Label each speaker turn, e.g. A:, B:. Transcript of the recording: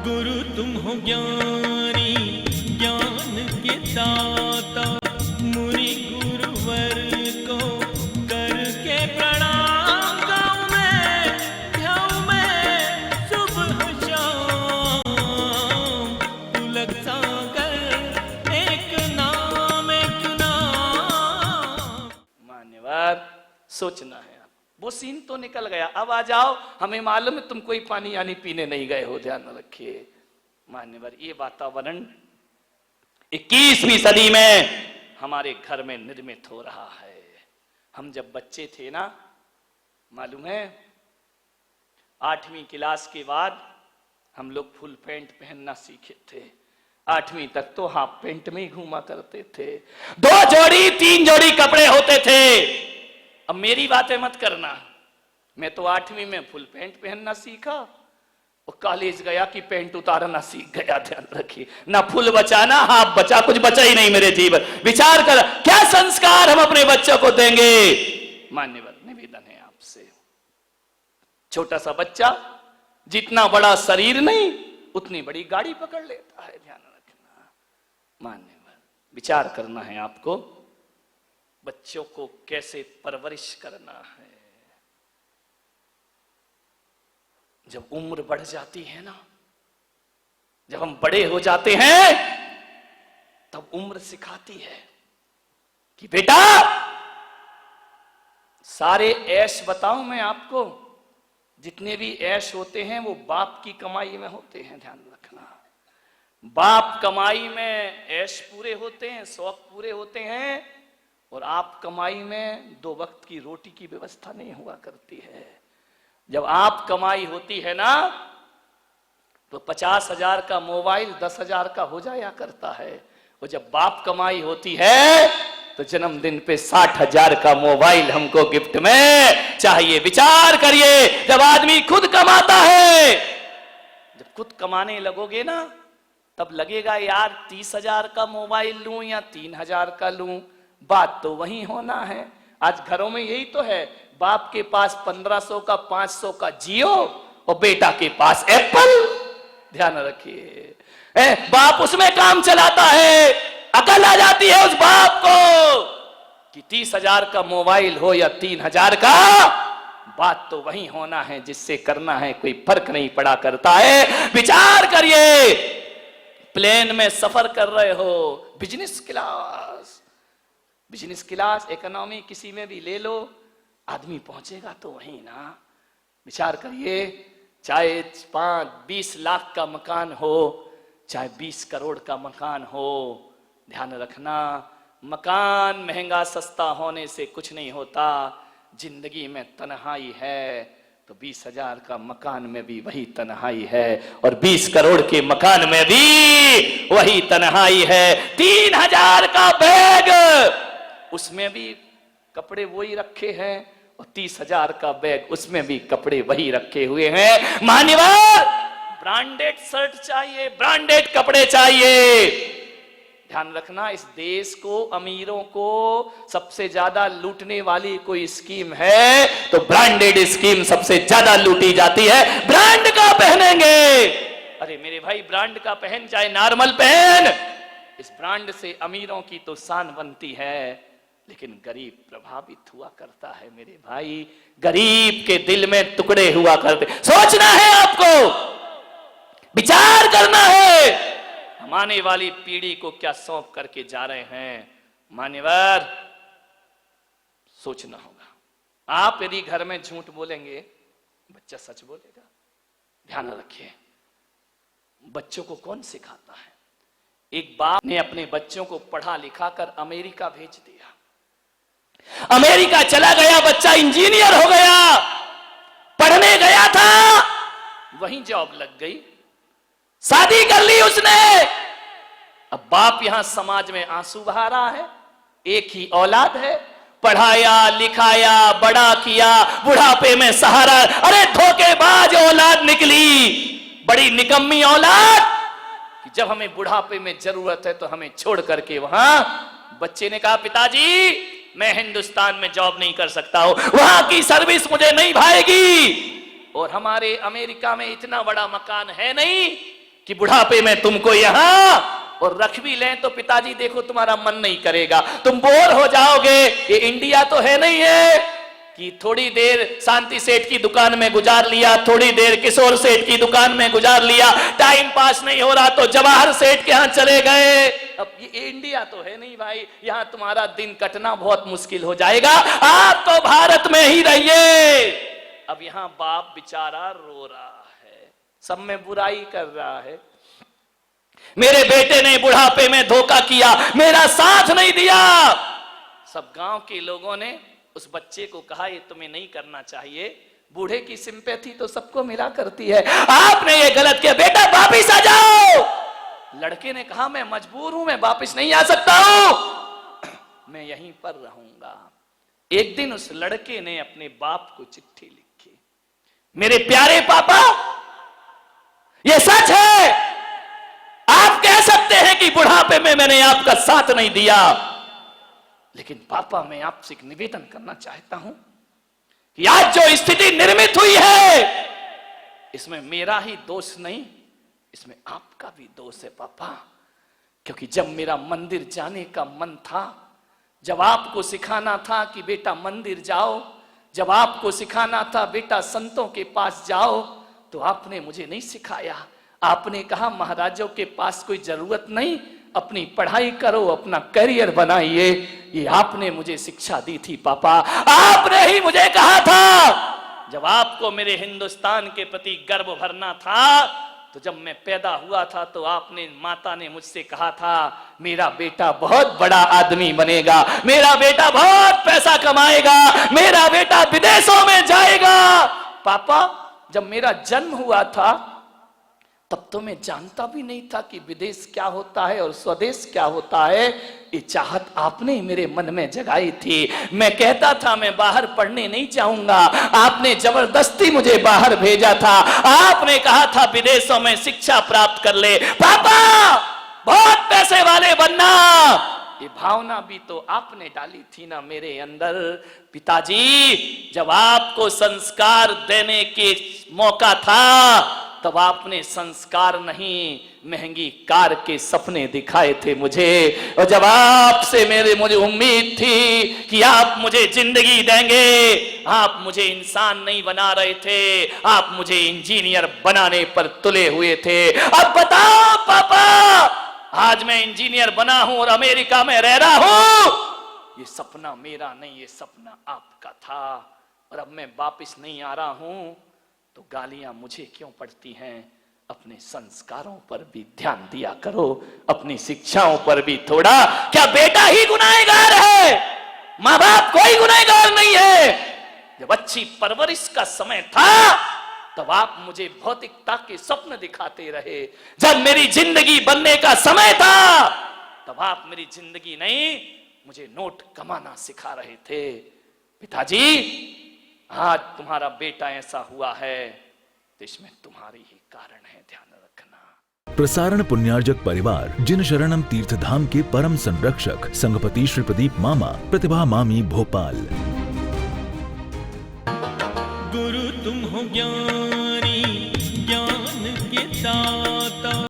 A: गुरु तुम हो ज्ञानी ज्ञान के दाता, मुनि गुरुवर को करके प्रणाम गाऊं मैं, ध्याऊं मैं सुबह शाम। पुलक सागर एक नाम एक नाम।
B: मान्यवर, सोचना है। वो सीन तो निकल गया, अब आ जाओ। हमें मालूम है तुम कोई पानी यानी पीने नहीं गए हो, ध्यान रखिए। मान्यवर, ये वातावरण 21वीं सदी में हमारे घर में निर्मित हो रहा है। हम जब बच्चे थे ना, मालूम है 8वीं क्लास के बाद हम लोग फुल पैंट पहनना सीखे थे। 8वीं तक तो हाफ पैंट में ही घूमा करते थे। 2 जोड़ी 3 जोड़ी कपड़े होते थे। अब मेरी बातें मत करना, मैं तो 8वीं में फुल पैंट पहनना सीखा और कॉलेज गया कि पैंट उतारना सीख गया। ध्यान रखिए, ना फुल बचा ना हाफ बचा, कुछ बचा ही नहीं मेरे जीवन। विचार कर क्या संस्कार हम अपने बच्चों को देंगे। मान्यवर, निवेदन है आपसे, छोटा सा बच्चा जितना बड़ा शरीर नहीं उतनी बड़ी गाड़ी पकड़ लेता है। ध्यान रखना मान्यवर, विचार करना है आपको, बच्चों को कैसे परवरिश करना है। जब उम्र बढ़ जाती है ना, जब हम बड़े हो जाते हैं, तब उम्र सिखाती है कि बेटा सारे ऐश बताऊं मैं आपको, जितने भी ऐश होते हैं वो बाप की कमाई में होते हैं। ध्यान रखना, बाप कमाई में ऐश पूरे होते हैं, शौक पूरे होते हैं, और आप कमाई में 2 वक्त की रोटी की व्यवस्था नहीं हुआ करती है। जब आप कमाई होती है ना, तो 50,000 का मोबाइल 10,000 का हो जाया करता है। और जब बाप कमाई होती है तो जन्मदिन पे 60,000 का मोबाइल हमको गिफ्ट में चाहिए। विचार करिए, जब आदमी खुद कमाता है, जब खुद कमाने लगोगे ना, तब लगेगा यार 30,000 का मोबाइल लूं या 3,000 का लूं। बात तो वही होना है। आज घरों में यही तो है, बाप के पास 1500 का 500 का जियो और बेटा के पास एप्पल। ध्यान रखिए, बाप उसमें काम चलाता है। अकल आ जाती है उस बाप को कि 30,000 का मोबाइल हो या 3,000 का, बात तो वही होना है, जिससे करना है कोई फर्क नहीं पड़ा करता है। विचार करिए, प्लेन में सफर कर रहे हो, बिजनेस क्लास इकोनॉमी किसी में भी ले लो, आदमी पहुंचेगा तो वही ना। विचार करिए, चाहे 5-20 लाख का मकान हो, चाहे 20 करोड़ का मकान हो, ध्यान रखना, मकान महंगा सस्ता होने से कुछ नहीं होता। जिंदगी में तन्हाई है तो 20,000 का मकान में भी वही तन्हाई है, और 20 करोड़ के मकान में भी वही तन्हाई है। 3,000 का बैग, उसमें भी कपड़े वही रखे हैं, और 30,000 का बैग, उसमें भी कपड़े वही रखे हुए हैं। मान्यवर, ब्रांडेड शर्ट चाहिए, ब्रांडेड कपड़े चाहिए। ध्यान रखना, इस देश को, अमीरों को सबसे ज्यादा लूटने वाली कोई स्कीम है तो ब्रांडेड स्कीम सबसे ज्यादा लूटी जाती है। ब्रांड का पहनेंगे, अरे मेरे भाई ब्रांड का पहन, चाहे नॉर्मल पहन, इस ब्रांड से अमीरों की तो शान बनती है, लेकिन गरीब प्रभावित हुआ करता है। मेरे भाई, गरीब के दिल में टुकड़े हुआ करते। सोचना है आपको, विचार करना है, हम आने वाली पीढ़ी को क्या सौंप करके जा रहे हैं। मान्यवर, सोचना होगा। आप यदि घर में झूठ बोलेंगे, बच्चा सच बोलेगा। ध्यान रखिए, बच्चों को कौन सिखाता है। एक बाप ने अपने बच्चों को पढ़ा लिखा कर अमेरिका भेज दिया। अमेरिका चला गया, बच्चा इंजीनियर हो गया, पढ़ने गया था, वहीं जॉब लग गई, शादी कर ली उसने। अब बाप यहां समाज में आंसू बहा रहा है। एक ही औलाद है, पढ़ाया लिखाया बड़ा किया, बुढ़ापे में सहारा। अरे धोखेबाज औलाद निकली, बड़ी निकम्मी औलाद, कि जब हमें बुढ़ापे में जरूरत है तो हमें छोड़ करके वहां। बच्चे ने कहा, पिताजी मैं हिंदुस्तान में जॉब नहीं कर सकता हूं, वहां की सर्विस मुझे नहीं भाएगी, और हमारे अमेरिका में इतना बड़ा मकान है नहीं कि बुढ़ापे में तुमको यहां और रख भी लें तो पिताजी देखो तुम्हारा मन नहीं करेगा, तुम बोर हो जाओगे। ये इंडिया तो है नहीं है कि थोड़ी देर शांति सेठ की दुकान में गुजार लिया, थोड़ी देर किशोर सेठ की दुकान में गुजार लिया, टाइम पास नहीं हो रहा तो जवाहर सेठ के यहां चले गए। अब ये इंडिया तो है नहीं भाई, यहां तुम्हारा दिन कटना बहुत मुश्किल हो जाएगा। आप तो भारत में ही रहिए। अब यहां बाप बेचारा रो रहा है, सब में बुराई कर रहा है। मेरे बेटे ने बुढ़ापे में धोखा किया, मेरा साथ नहीं दिया। सब गांव के लोगों ने उस बच्चे को कहा ये तुम्हें नहीं करना चाहिए, बूढ़े की सिंपैथी तो सबको मिला करती है, आपने ये गलत किया, बेटा वापिस आ जाओ। लड़के ने कहा मैं मजबूर हूं, मैं वापिस नहीं आ सकता हूं, मैं यहीं पर रहूंगा। एक दिन उस लड़के ने अपने बाप को चिट्ठी लिखी, मेरे प्यारे पापा ये सच है, आप कह सकते हैं कि बुढ़ापे में मैंने आपका साथ नहीं दिया, लेकिन पापा मैं आपसे एक निवेदन करना चाहता हूं कि आज जो स्थिति निर्मित हुई है इसमें मेरा ही दोष नहीं, इसमें आपका भी दोष है पापा। क्योंकि जब मेरा मंदिर जाने का मन था, जब आपको सिखाना था कि बेटा मंदिर जाओ, जब आपको सिखाना था बेटा संतों के पास जाओ, तो आपने मुझे नहीं सिखाया। आपने कहा महाराजों के पास कोई जरूरत नहीं, अपनी पढ़ाई करो, अपना करियर बनाइए। ये आपने मुझे शिक्षा दी थी पापा, आपने ही मुझे कहा था। जब आपको मेरे हिंदुस्तान के प्रति गर्व भरना था, तो जब मैं पैदा हुआ था तो आपने, माता ने मुझसे कहा था मेरा बेटा बहुत बड़ा आदमी बनेगा, मेरा बेटा बहुत पैसा कमाएगा, मेरा बेटा विदेशों में जाएगा। पापा जब मेरा जन्म हुआ था तब तो मैं जानता भी नहीं था कि विदेश क्या होता है और स्वदेश क्या होता है। ये चाहत आपने मेरे मन में जगाई थी। मैं कहता था मैं बाहर पढ़ने नहीं जाऊंगा, आपने जबरदस्ती मुझे बाहर भेजा था। आपने कहा था विदेशों में शिक्षा प्राप्त कर ले, पापा बहुत पैसे वाले बनना। ये भावना भी तो आपने डाली थी ना मेरे अंदर। पिताजी जब आपको संस्कार देने के मौका था तब आपने संस्कार नहीं, महंगी कार के सपने दिखाए थे मुझे। और जब आपसे मुझे उम्मीद थी कि आप मुझे जिंदगी देंगे, आप मुझे इंसान नहीं बना रहे थे, आप मुझे इंजीनियर बनाने पर तुले हुए थे। अब बताओ पापा, आज मैं इंजीनियर बना हूं और अमेरिका में रह रहा हूं, ये सपना मेरा नहीं, ये सपना आपका था। और अब मैं वापिस नहीं आ रहा हूं तो गालियां मुझे क्यों पड़ती हैं? अपने संस्कारों पर भी ध्यान दिया करो, अपनी शिक्षाओं पर भी थोड़ा। क्या बेटा ही गुनहगार है? माँ बाप कोई गुनहगार नहीं है। जब अच्छी परवरिश का समय था तब आप मुझे भौतिकता के स्वप्न दिखाते रहे। जब मेरी जिंदगी बनने का समय था तब आप मेरी जिंदगी नहीं, मुझे नोट कमाना सिखा रहे थे। पिताजी आज तुम्हारा बेटा ऐसा हुआ है तो इसमें तुम्हारी ही कारण है, ध्यान रखना।
C: प्रसारण पुण्यार्जक परिवार जिन शरणम तीर्थ धाम के परम संरक्षक संघपति श्री प्रदीप मामा, प्रतिभा मामी, भोपाल।
A: गुरु तुम हो ज्ञानी, ज्ञान के दाता।